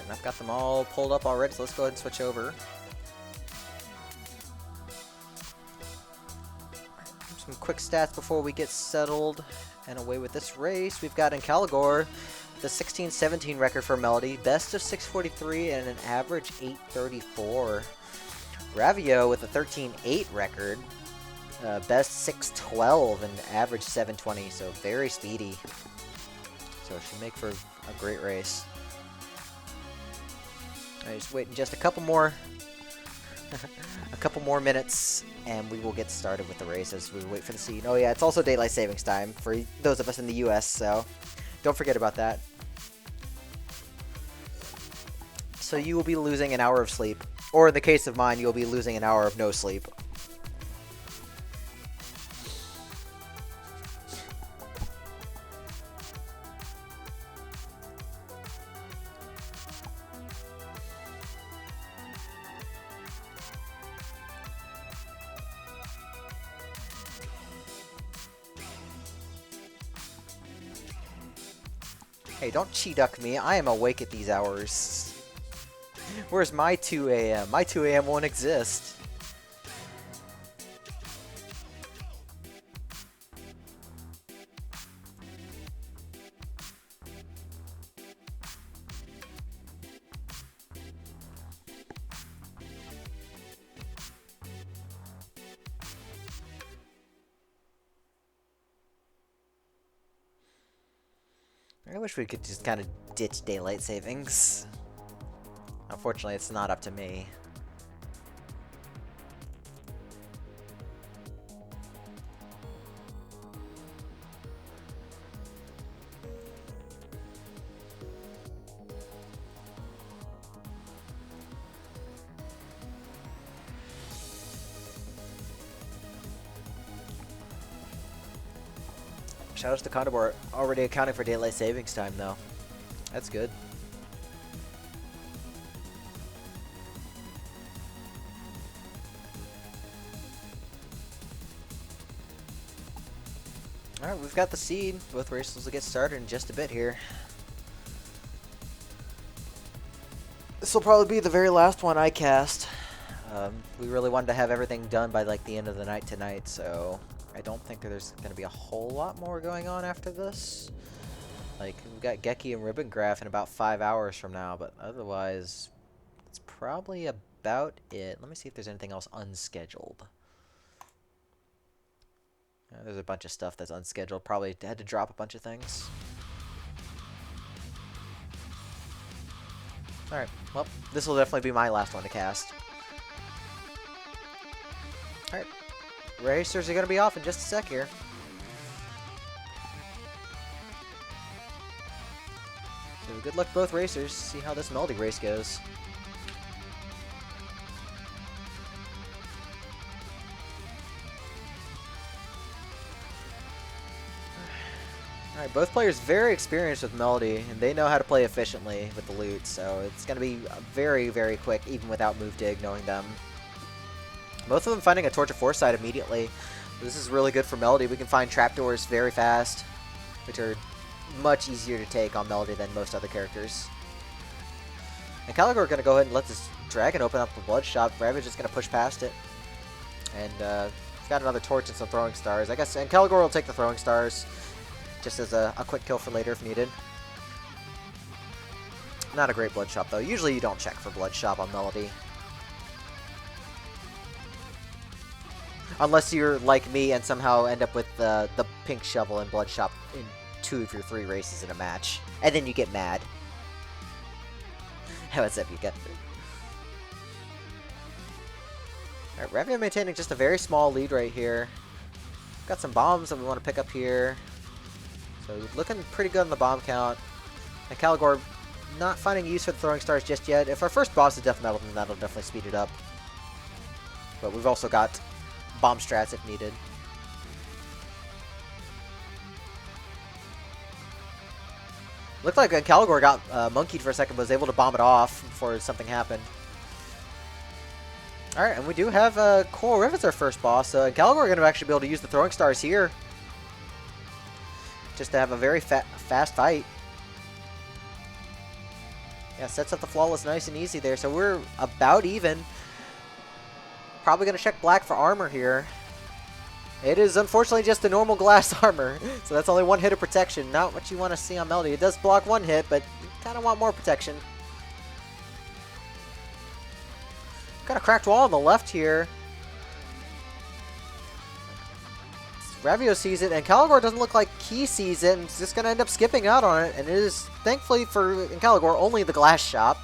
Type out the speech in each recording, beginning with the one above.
And I've got them all pulled up already, so let's go ahead and switch over. Some quick stats before we get settled and away with this race. We've got Ancalagor, the 16-17 record for Melody, best of 643 and an average 834. Ravio with a 13-8 record, best 612 and average 720, so very speedy. So it should make for a great race. I just waiting just a couple more minutes, and we will get started with the race as we wait for the seed. Oh yeah, it's also daylight savings time for those of us in the US, so don't forget about that. So you will be losing an hour of sleep, or in the case of mine, you'll be losing an hour of no sleep. Hey, don't Chi-duck me. I am awake at these hours. Where's my 2 a.m.? My 2 a.m. won't exist. I wish we could just kind of ditch daylight savings. Unfortunately, it's not up to me. Shoutouts to CoNDOR already accounting for daylight savings time, though. That's good. Alright, we've got the seed. Both races will get started in just a bit here. This will probably be the very last one I cast. We really wanted to have everything done by like the end of the night tonight, so I don't think there's going to be a whole lot more going on after this. Like, we've got Geki and Ribbon Graph in about 5 hours from now, but otherwise, it's probably about it. Let me see if there's anything else unscheduled. There's a bunch of stuff that's unscheduled. Probably had to drop a bunch of things. Alright, well, this will definitely be my last one to cast. Alright, racers are going to be off in just a sec here. So good luck to both racers. See how this Melody race goes. Alright, both players very experienced with Melody, and they know how to play efficiently with the loot, so it's going to be very, very quick, even without move dig, knowing them. Both of them finding a Torch of Foresight immediately. This is really good for Melody. We can find trapdoors very fast, which are much easier to take on Melody than most other characters. And Ancalagor are going to go ahead and let this dragon open up the blood shop. Ravage is going to push past it. And he's got another torch and some throwing stars. I guess Ancalagor will take the throwing stars just as a quick kill for later if needed. Not a great blood shop though. Usually you don't check for blood shop on Melody. Unless you're like me and somehow end up with the pink shovel and blood shop in 2 of your 3 races in a match. And then you get mad. What's up, you got? Alright, Ravio maintaining just a very small lead right here. Got some bombs that we want to pick up here. So looking pretty good on the bomb count. Ancalagor not finding use for the throwing stars just yet. If our first boss is Death Metal, then that'll definitely speed it up. But we've also got bomb strats if needed. Looked like Ancalagor got monkeyed for a second, but was able to bomb it off before something happened. Alright, and we do have Coral Rift as our first boss, so Ancalagor are going to actually be able to use the throwing stars here. Just to have a very fast fight. Yeah, sets up the flawless nice and easy there. So we're about even. Probably going to check black for armor here. It is unfortunately just a normal glass armor. So that's only one hit of protection. Not what you want to see on Melody. It does block one hit, but you kind of want more protection. Got a cracked wall on the left here. Ravio sees it, and Ancalagor doesn't look like he sees it, and he's just going to end up skipping out on it. And it is, thankfully for Ancalagor, only the glass shop.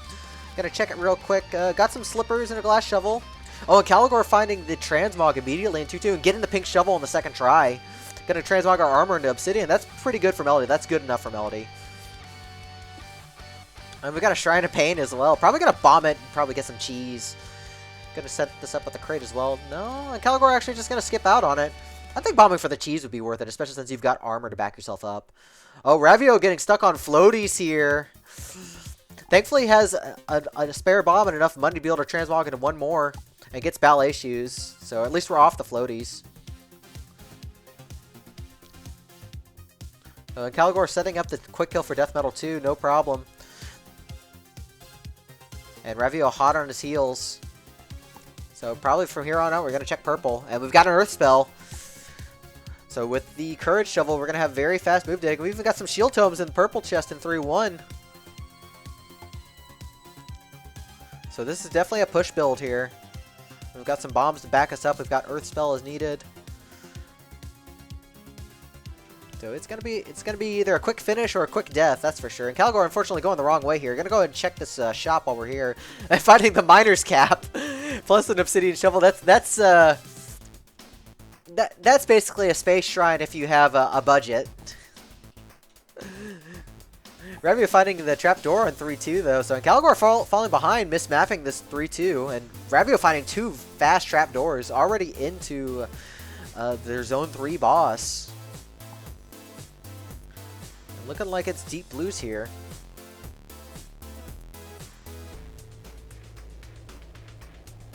Gonna check it real quick. Got some slippers and a glass shovel. Oh, Ancalagor finding the transmog immediately in 2-2 and getting the pink shovel on the second try. Gonna transmog our armor into obsidian. That's pretty good for Melody. That's good enough for Melody. And we got a Shrine of Pain as well. Probably gonna bomb it and probably get some cheese. Gonna set this up with the crate as well. No, Ancalagor actually just gonna skip out on it. I think bombing for the cheese would be worth it, especially since you've got armor to back yourself up. Oh, Ravio getting stuck on floaties here. Thankfully, he has a spare bomb and enough money to be able to transmog into one more. And gets ballet shoes, so at least we're off the floaties. Ancalagor setting up the quick kill for Death Metal 2, no problem. And Ravio hot on his heels. So probably from here on out, we're going to check purple. And we've got an Earth Spell. So with the Courage Shovel, we're going to have very fast move dig. We've even got some Shield Tomes in the purple chest in 3-1. So this is definitely a push build here. We've got some bombs to back us up. We've got Earth Spell as needed. So it's gonna be either a quick finish or a quick death, that's for sure. Ancalagor unfortunately going the wrong way here. Gonna go ahead and check this shop while we're here. And finding the miner's cap plus an obsidian shovel. That's basically a space shrine if you have a budget. Ravio finding the trapdoor on 3-2 though, so Ancalagor falling behind, mismapping this 3-2, and Ravio finding two fast trapdoors already into their Zone 3 boss. And looking like it's deep blues here.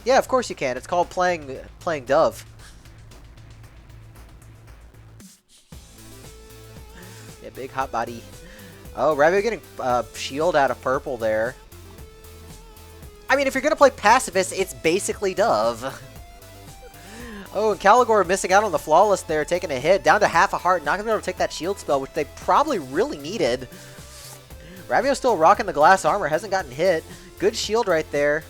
Yeah, of course you can. It's called playing Dove. Yeah, big hot body. Oh, Ravio getting shield out of purple there. I mean, if you're going to play pacifist, it's basically Dove. Oh, and Ancalagor missing out on the flawless there, taking a hit. Down to half a heart, not going to be able to take that shield spell, which they probably really needed. Ravio still rocking the glass armor, hasn't gotten hit. Good shield right there.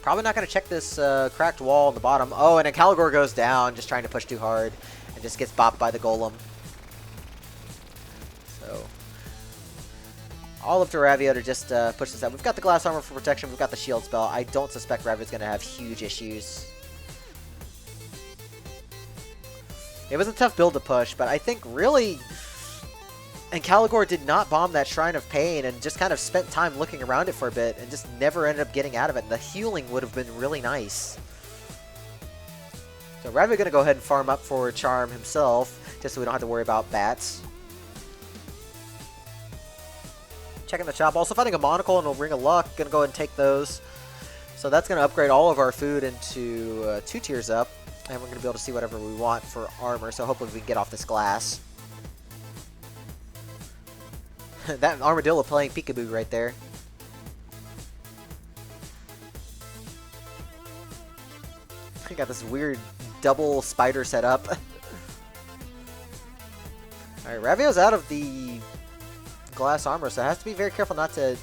Probably not going to check this cracked wall on the bottom. Oh, and Ancalagor goes down, just trying to push too hard, and just gets bopped by the golem. So all up to Ravio to just push this out. We've got the glass armor for protection. We've got the shield spell. I don't suspect Ravio's going to have huge issues. It was a tough build to push, but I think really Ancalagor did not bomb that Shrine of Pain and just kind of spent time looking around it for a bit and just never ended up getting out of it. And the healing would have been really nice. So Ravio going to go ahead and farm up for Charm himself, just so we don't have to worry about bats. Checking the shop. Also finding a monocle and a ring of luck. Gonna go ahead and take those. So that's gonna upgrade all of our food into 2 tiers up. And we're gonna be able to see whatever we want for armor. So hopefully we can get off this glass. That armadillo playing peekaboo right there. I got this weird double spider set up. Alright, Ravio's out of the glass armor, so it has to be very careful not to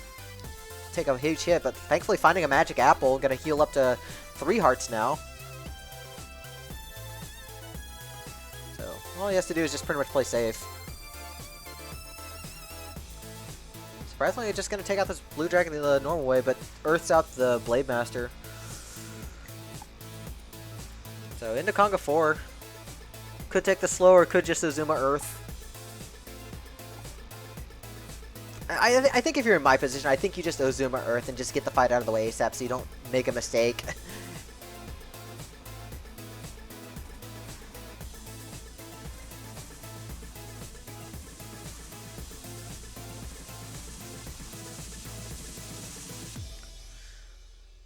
take a huge hit, but thankfully finding a magic apple, gonna heal up to 3 hearts now. So all he has to do is just pretty much play safe. Surprisingly, just gonna take out this blue dragon the normal way, but Earth's out the Blade Master. So into Conga 4. Could take the slow or could just Ozuma Earth. I think if you're in my position, I think you just Ozuma Earth and just get the fight out of the way ASAP so you don't make a mistake.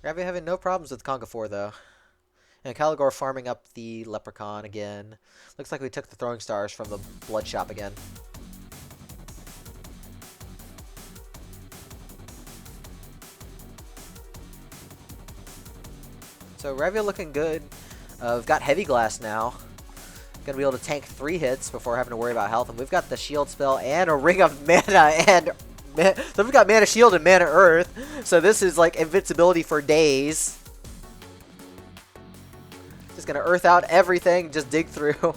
Ravio having no problems with Conga 4 though. And Ancalagor farming up the Leprechaun again. Looks like we took the throwing stars from the Blood Shop again. So Ravio looking good. We've got Heavy Glass now. Gonna be able to tank 3 hits before having to worry about health. And we've got the Shield spell and a Ring of Mana and... So we've got Mana Shield and Mana Earth. So this is like invincibility for days. Just gonna Earth out everything, just dig through.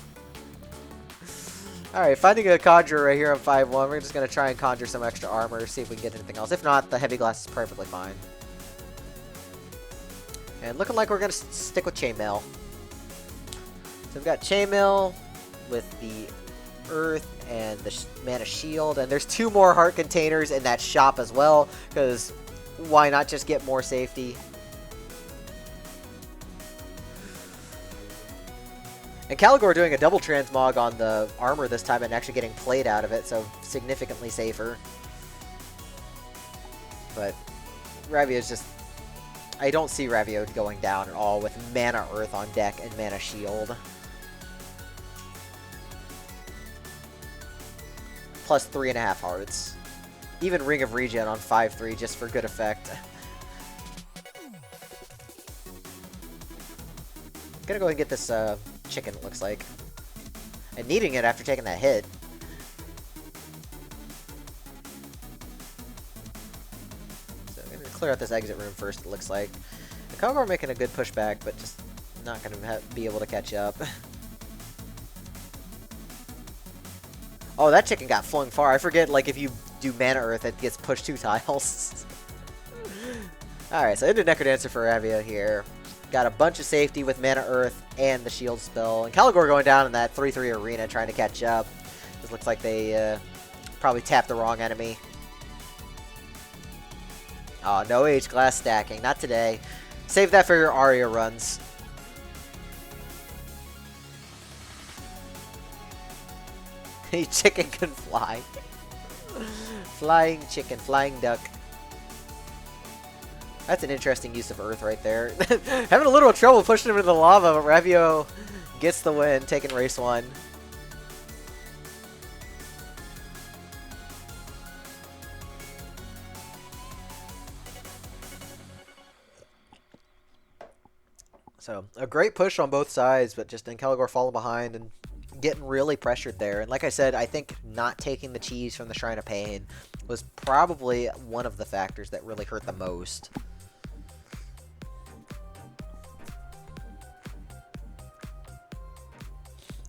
Alright, finding a Conjurer right here on 5-1. We're just gonna try and conjure some extra armor, see if we can get anything else. If not, the Heavy Glass is perfectly fine. And looking like we're gonna stick with Chainmail. So we've got Chainmail with the Earth and the Mana Shield, and there's 2 more heart containers in that shop as well, because why not just get more safety? Ancalagor doing a double transmog on the armor this time and actually getting played out of it, so significantly safer. But Ravio's just... I don't see Ravio going down at all with Mana Earth on deck and Mana Shield. Plus 3.5 hearts. Even Ring of Regen on 5-3 just for good effect. Gonna go ahead and get this chicken, it looks like. And needing it after taking that hit. So I'm gonna clear out this exit room first, it looks like. The CoNDOR making a good pushback, but just not gonna be able to catch up. Oh, that chicken got flung far. I forget, like, if you do Mana Earth, it gets pushed 2 tiles. Alright, so into Necrodancer for Ravio here. Got a bunch of safety with Mana Earth and the Shield spell. And Ancalagor going down in that 3-3 arena trying to catch up. This looks like they probably tapped the wrong enemy. Oh, no Age Glass stacking. Not today. Save that for your Aria runs. Chicken can fly. Flying chicken, flying duck. That's an interesting use of Earth right there. Having a little trouble pushing him into the lava, but Ravio gets the win, taking race 1. So, a great push on both sides, but just Ancalagor falling behind and getting really pressured there. And like I said, I think not taking the cheese from the Shrine of Pain was probably one of the factors that really hurt the most.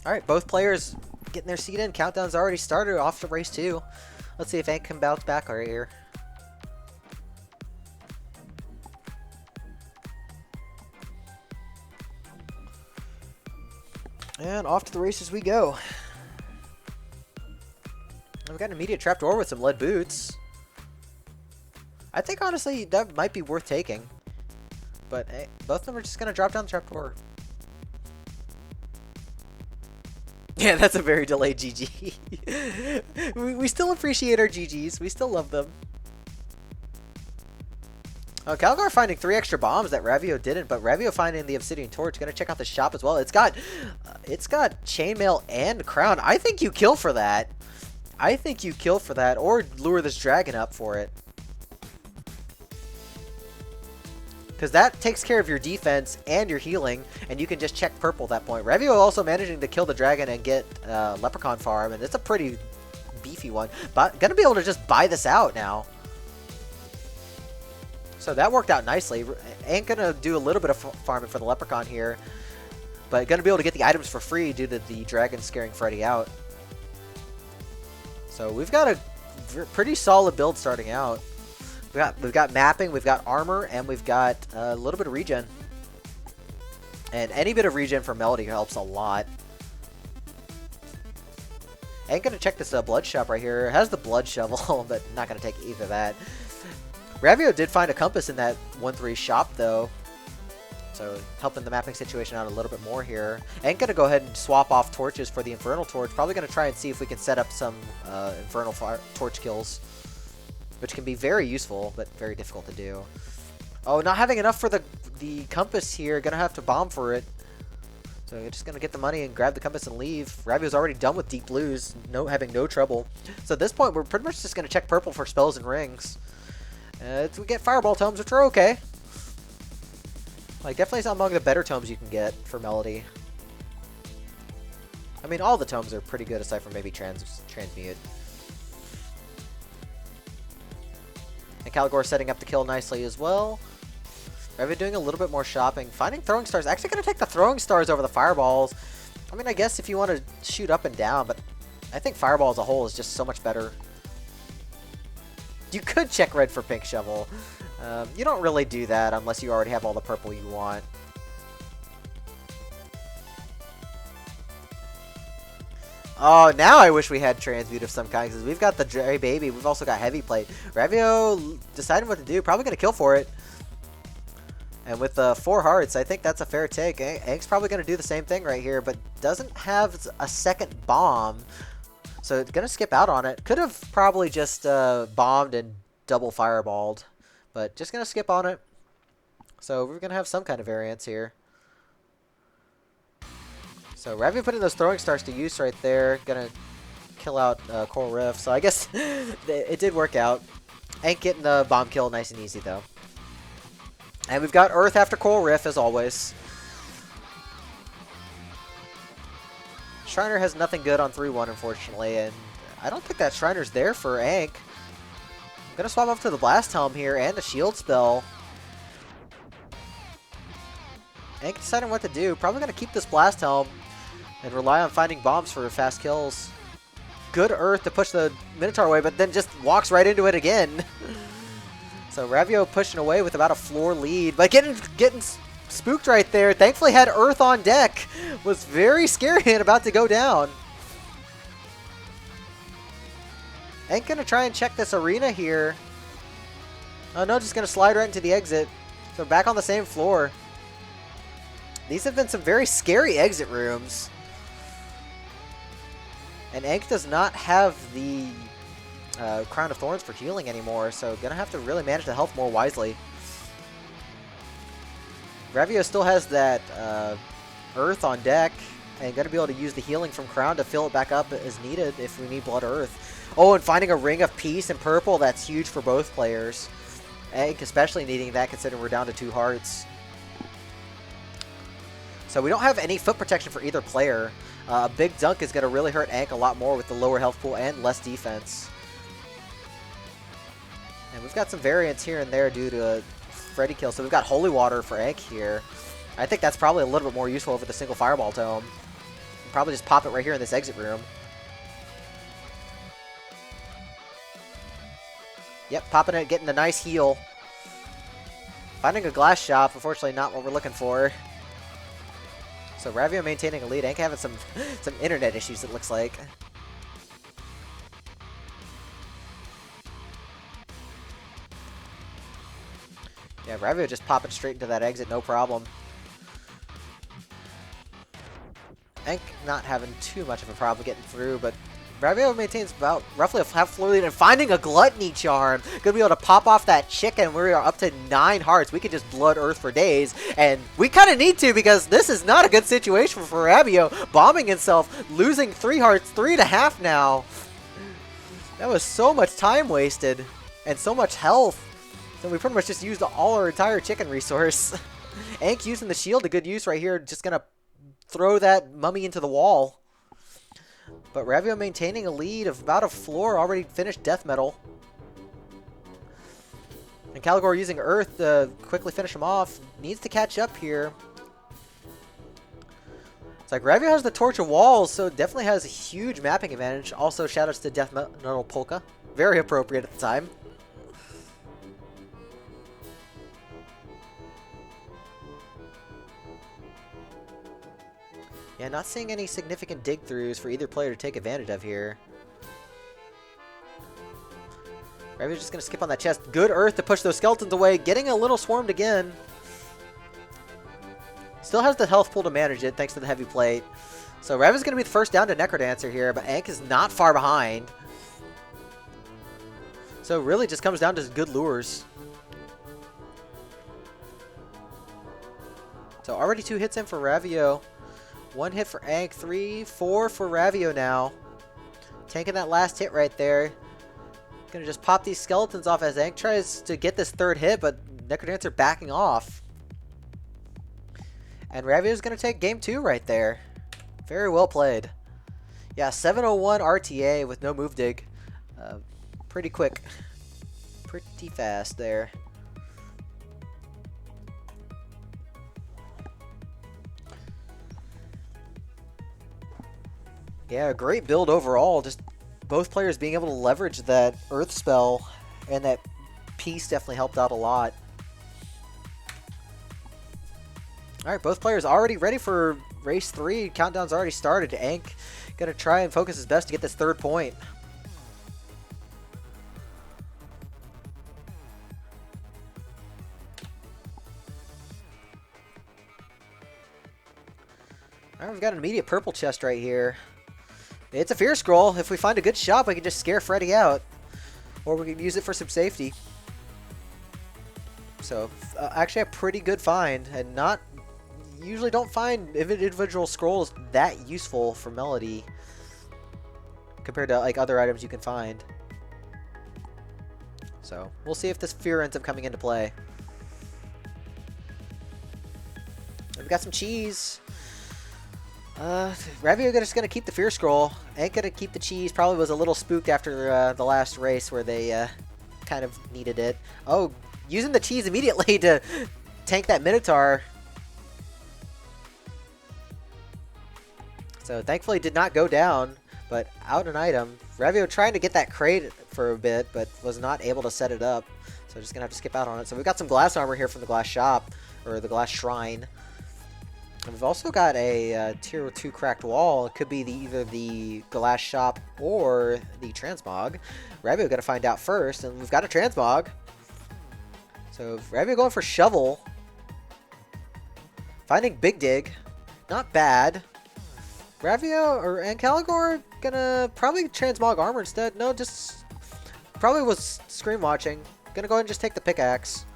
Alright, both players getting their seat in. Countdown's already started off to race 2. Let's see if Ank can bounce back right here. And off to the races we go. We've got an immediate trapdoor with some lead boots. I think, honestly, that might be worth taking. But hey, both of them are just going to drop down the trapdoor. Yeah, that's a very delayed GG. we still appreciate our GGs. We still love them. Ancalagor finding 3 extra bombs that Ravio didn't, but Ravio finding the Obsidian Torch. Gonna check out the shop as well. It's got Chainmail and Crown. I think you kill for that. I think you kill for that, or lure this dragon up for it. Because that takes care of your defense and your healing, and you can just check purple at that point. Ravio also managing to kill the dragon and get Leprechaun farm, and it's a pretty beefy one. But gonna be able to just buy this out now. So that worked out nicely. Ain't gonna do a little bit of farming for the Leprechaun here, but gonna be able to get the items for free due to the dragon scaring Freddy out. So we've got a pretty solid build starting out. We've got mapping, we've got armor, and we've got a little bit of regen. And any bit of regen for Melody helps a lot. Ain't gonna check this blood shop right here. It has the blood shovel, but not gonna take either of that. Ravio did find a compass in that 1-3 shop, though. So, helping the mapping situation out a little bit more here. Ain't gonna go ahead and swap off torches for the Infernal Torch. Probably gonna try and see if we can set up some Infernal Torch kills. Which can be very useful, but very difficult to do. Oh, not having enough for the compass here. Gonna have to bomb for it. So, you're just gonna get the money and grab the compass and leave. Ravio's already done with Deep Blues. Having no trouble. So, at this point, we're pretty much just gonna check purple for spells and rings. We get Fireball Tomes, which are okay. Like, definitely among the better tomes you can get for Melody. I mean, all the tomes are pretty good aside from maybe Transmute. Ancalagor setting up the kill nicely as well. Ravio doing a little bit more shopping. Finding throwing stars. Actually going to take the throwing stars over the fireballs. I mean, I guess if you want to shoot up and down, but I think fireball as a whole is just so much better. You could check red for pink shovel. You don't really do that unless you already have all the purple you want. Oh, now I wish we had Transmute of some kind, because we've got the Dre Baby. We've also got Heavy Plate. Ravio deciding what to do. Probably going to kill for it. And with 4 hearts, I think that's a fair take. Ank's probably going to do the same thing right here, but doesn't have a second bomb. So it's going to skip out on it. Could have probably just bombed and double fireballed, but just going to skip on it. So we're going to have some kind of variance here. So Ravio putting those throwing stars to use right there. Going to kill out Coral Rift. So I guess it did work out. Ank getting the bomb kill nice and easy, though. And we've got Earth after Coral Rift, as always. Shriner has nothing good on 3-1, unfortunately, and I don't think that Shriner's there for Ank. I'm going to swap off to the Blast Helm here and the Shield Spell. Ank deciding what to do. Probably going to keep this Blast Helm and rely on finding bombs for fast kills. Good Earth to push the Minotaur away, but then just walks right into it again. So Ravio pushing away with about a floor lead, but getting spooked right there. Thankfully had Earth on deck. Was very scary and about to go down. Ain't gonna try and check this arena here. Oh no, just gonna slide right into the exit. So back on the same floor. These have been some very scary exit rooms. And Ank does not have the Crown of Thorns for healing anymore, so gonna have to really manage the health more wisely. Ravio still has that Earth on deck, and gonna be able to use the healing from Crown to fill it back up as needed if we need Blood Earth. Oh, and finding a Ring of Peace in purple, that's huge for both players. Ank especially needing that considering we're down to 2 hearts. So we don't have any foot protection for either player. A big dunk is gonna really hurt Ank a lot more with the lower health pool and less defense. And we've got some variance here and there due to a Freddy kill. So we've got Holy Water for Ank here. I think that's probably a little bit more useful over the single Fireball Tome. Probably just pop it right here in this exit room. Yep, popping it, getting a nice heal. Finding a glass shop, unfortunately not what we're looking for. So Ravio maintaining a lead. Ank having some internet issues, it looks like. Yeah, Ravio just popping straight into that exit, no problem. Ank not having too much of a problem getting through, but Ravio maintains about roughly a half floor lead and finding a Gluttony Charm. Gonna be able to pop off that chicken. We are up to 9 hearts. We could just Blood Earth for days, and we kind of need to because this is not a good situation for Ravio. Bombing himself, losing 3 hearts, 3.5 now. That was so much time wasted and so much health. So we pretty much just used all our entire chicken resource. Ank using the shield to good use right here. Just gonna throw that mummy into the wall. But Ravio maintaining a lead of about a floor, already finished Death Metal. And Ancalagor using Earth to quickly finish him off. Needs to catch up here. It's like Ravio has the Torch of Walls, so definitely has a huge mapping advantage. Also, shoutouts to Death Metal Polka. Very appropriate at the time. Yeah, not seeing any significant dig-throughs for either player to take advantage of here. Ravio's just going to skip on that chest. Good Earth to push those skeletons away. Getting a little swarmed again. Still has the health pool to manage it, thanks to the heavy plate. So Ravio's going to be the first down to Necrodancer here, but Ank is not far behind. So it really just comes down to good lures. So already 2 hits in for Ravio. 1 hit for Ank, 3, 4 for Ravio now. Tanking that last hit right there. Gonna just pop these skeletons off as Ank tries to get this 3rd hit, but Necrodancer backing off. And Ravio's going to take game 2 right there. Very well played. Yeah, 701 RTA with no move dig. Pretty quick. Pretty fast there. Yeah, great build overall. Just both players being able to leverage that Earth spell and that piece definitely helped out a lot. Alright, both players already ready for race 3. Countdown's already started. Ank gonna try and focus his best to get this 3rd point. Alright, we've got an immediate purple chest right here. It's a fear scroll. If we find a good shop, we can just scare Freddy out. Or we can use it for some safety. So, actually a pretty good find. And not... Usually don't find individual scrolls that useful for Melody. Compared to, like, other items you can find. So, we'll see if this fear ends up coming into play. We've got some cheese. Ravio just gonna keep the fear scroll. Ain't gonna keep the cheese. Probably was a little spooked after the last race where they kind of needed it. Oh, using the cheese immediately to tank that Minotaur. So thankfully did not go down, but out an item. Ravio trying to get that crate for a bit, but was not able to set it up. So just gonna have to skip out on it. So we've got some glass armor here from the glass shop, or the glass shrine. And we've also got a tier 2 cracked wall. It could be either the glass shop or the transmog. Ravio got to find out first, and we've got a transmog. So Ravio going for shovel. Finding big dig. Not bad. Ravio or Ancalagor gonna probably transmog armor instead. No, just probably was screen watching. Gonna go ahead and just take the pickaxe.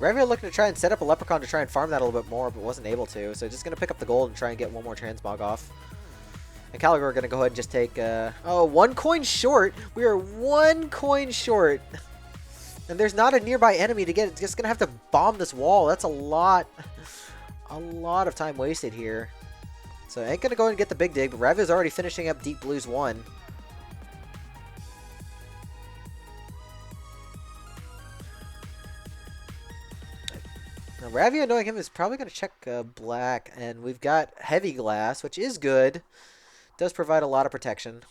Ravio looking to try and set up a Leprechaun to try and farm that a little bit more, but wasn't able to. So just going to pick up the gold and try and get one more transmog off. And Ancalagor going to go ahead and just take... oh, 1 coin short! We are 1 coin short! And there's not a nearby enemy to get. It's just going to have to bomb this wall. That's a lot of time wasted here. So I ain't going to go ahead and get the big dig, but Ravio's already finishing up Deep Blues 1. Now, Ravio, knowing him, is probably going to check black, and we've got heavy glass, which is good. Does provide a lot of protection.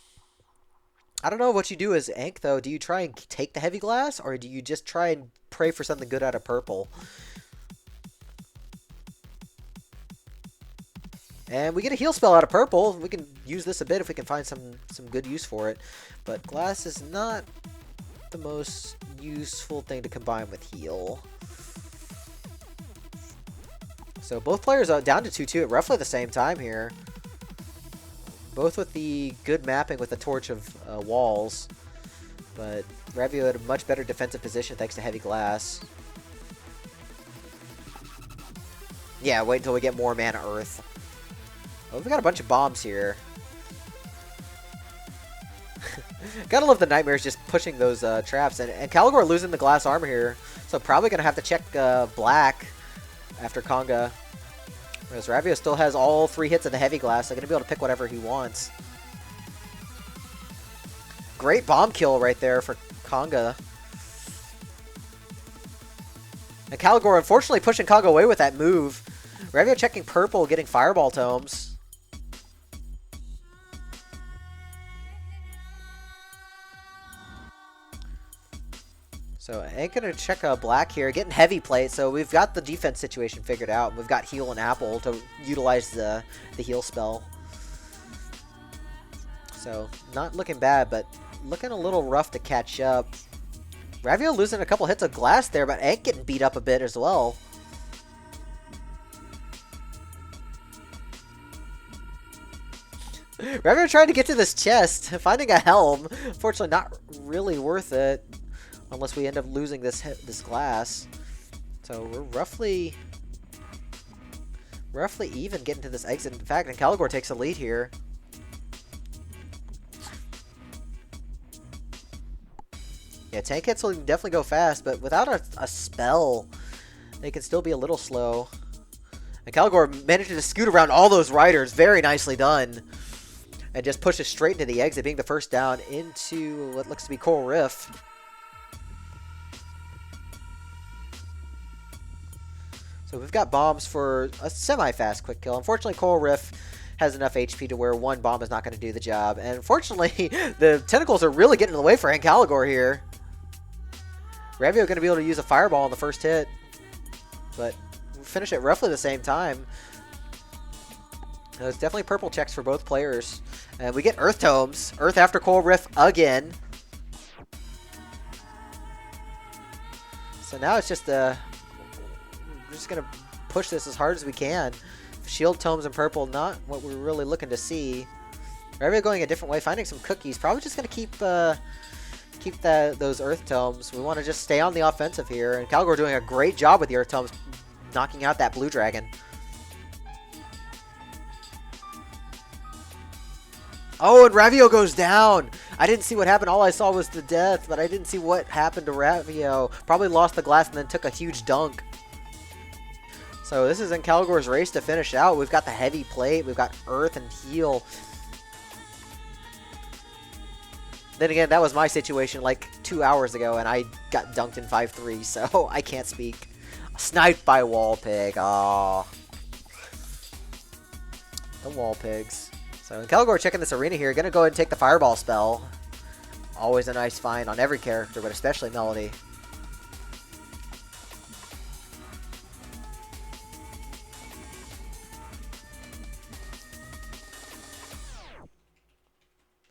I don't know what you do as Ank, though. Do you try and take the heavy glass, or do you just try and pray for something good out of purple? And we get a heal spell out of purple. We can use this a bit if we can find some good use for it. But glass is not the most useful thing to combine with heal. So both players are down to 2-2 at roughly the same time here. Both with the good mapping with the torch of walls. But Ravio had a much better defensive position thanks to heavy glass. Yeah, wait until we get more mana earth. Oh, we've got a bunch of bombs here. Gotta love the nightmares just pushing those traps. And Ancalagor losing the glass armor here. So probably gonna have to check black after Conga. Whereas Ravio still has all 3 hits of the heavy glass, so going to be able to pick whatever he wants. Great bomb kill right there for Conga. And Ancalagor unfortunately pushing Conga away with that move. Ravio checking purple, getting fireball tomes. So I ain't gonna check black here, getting heavy plate, so we've got the defense situation figured out. We've got heal and apple to utilize the heal spell. So not looking bad, but looking a little rough to catch up. Ravio losing a couple hits of glass there, but Ank getting beat up a bit as well. Ravio trying to get to this chest, finding a helm. Unfortunately not really worth it. Unless we end up losing this glass. So we're roughly even getting to this exit. In fact, Ancalagor takes a lead here. Yeah, tank hits will definitely go fast, but without a spell, they can still be a little slow. Ancalagor managed to scoot around all those riders. Very nicely done. And just pushes straight into the exit, being the first down into what looks to be Coral Rift. So we've got bombs for a semi-fast quick kill. Unfortunately, Coral Rift has enough HP to where one bomb is not going to do the job. And unfortunately, the tentacles are really getting in the way for Ancalagor here. Ravio going to be able to use a fireball on the first hit. But we'll finish at roughly the same time. It's definitely purple checks for both players. And we get Earth Tomes. Earth after Coral Rift again. So now it's just we're just going to push this as hard as we can. Shield Tomes in purple, not what we're really looking to see. Ravio going a different way, finding some cookies. Probably just going to keep those Earth Tomes. We want to just stay on the offensive here. And Ancalagor doing a great job with the Earth Tomes, knocking out that blue dragon. Oh, and Ravio goes down. I didn't see what happened. All I saw was the death, but I didn't see what happened to Ravio. Probably lost the glass and then took a huge dunk. So this is Ancalagor's race to finish out. We've got the heavy plate. We've got Earth and Heal. Then again, that was my situation like 2 hours ago, and I got dunked in 5-3, so I can't speak. Sniped by Wall Pig. Aww. The Wall Pigs. So Ancalagor checking this arena here. Gonna go ahead and take the Fireball spell. Always a nice find on every character, but especially Melody.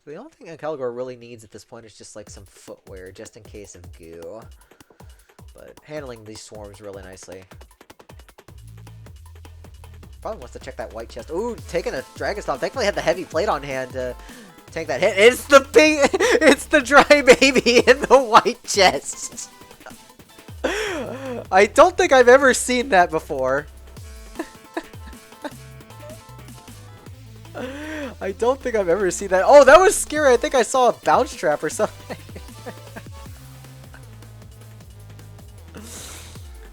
The only thing Ancalagor really needs at this point is just like some footwear, just in case of goo. But handling these swarms really nicely. Probably wants to check that white chest. Ooh, taking a Dragon Stomp. Thankfully had the heavy plate on hand to tank that hit. It's the big, it's the dry baby in the white chest. I don't think I've ever seen that before. I don't think I've ever seen that. Oh, that was scary. I think I saw a bounce trap or something.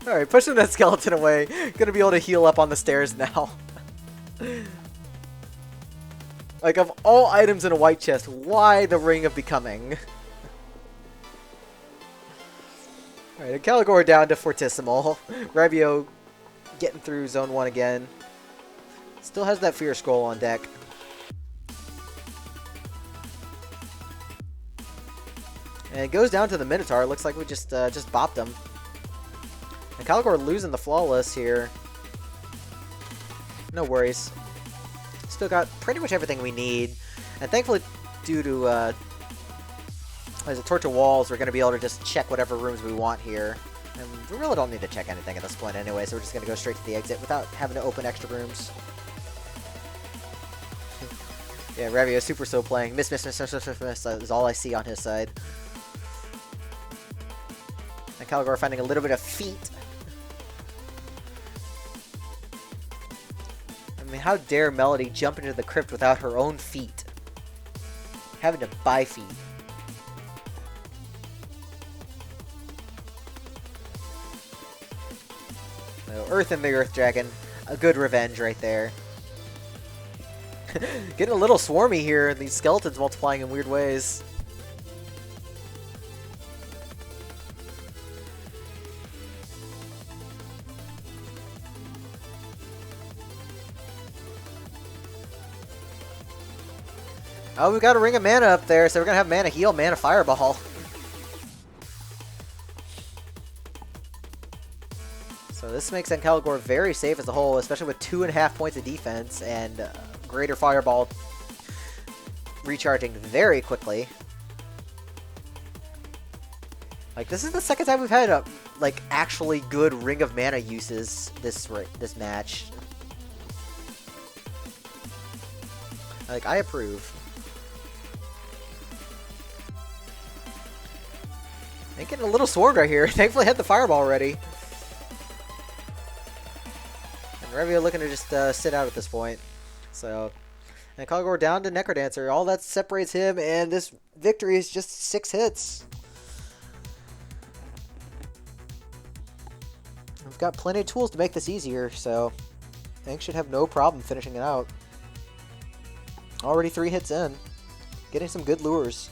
Alright, pushing that skeleton away. Gonna be able to heal up on the stairs now. Like, of all items in a white chest, why the Ring of Becoming? Alright, Ancalagor down to Fortissimo. Ravio getting through Zone 1 again. Still has that Fear Scroll on deck. And it goes down to the Minotaur. Looks like we just bopped him. Ancalagor losing the Flawless here. No worries. Still got pretty much everything we need. And thankfully, due to as a Torch of Walls, we're going to be able to just check whatever rooms we want here. And we really don't need to check anything at this point anyway, so we're just going to go straight to the exit without having to open extra rooms. Yeah, Ravio super still playing. Miss is all I see on his side. Ancalagor finding a little bit of feet. I mean, how dare Melody jump into the crypt without her own feet? Having to buy feet. So, Earth and the Earth Dragon. A good revenge right there. Getting a little swarmy here. These skeletons multiplying in weird ways. Oh, we've got a Ring of Mana up there, so we're going to have Mana Heal, Mana Fireball. So this makes Ancalagor very safe as a whole, especially with 2.5 points of defense and Greater Fireball recharging very quickly. Like, this is the second time we've had like actually good Ring of Mana uses this match. Like, I approve. I'm getting a little swarmed right here. Thankfully, I had the Fireball ready. And Ravio looking to just sit out at this point. So, Ancalagor down to Necrodancer. All that separates him, and this victory is just 6 hits. we've got plenty of tools to make this easier, so Hank should have no problem finishing it out. Already 3 hits in. Getting some good lures.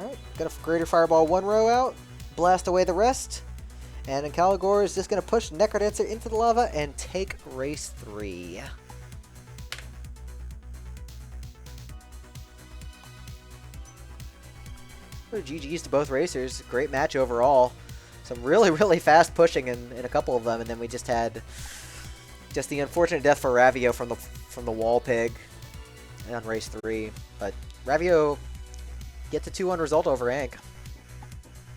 Alright, got a Greater Fireball 1 row out. Blast away the rest. And Ancalagor is just going to push Necrodancer into the lava and take race 3. GG's to both racers. Great match overall. Some really, really fast pushing in a couple of them, and then we just had the unfortunate death for Ravio from the wall pig on race 3. But Ravio gets a 2-1 result over Ank.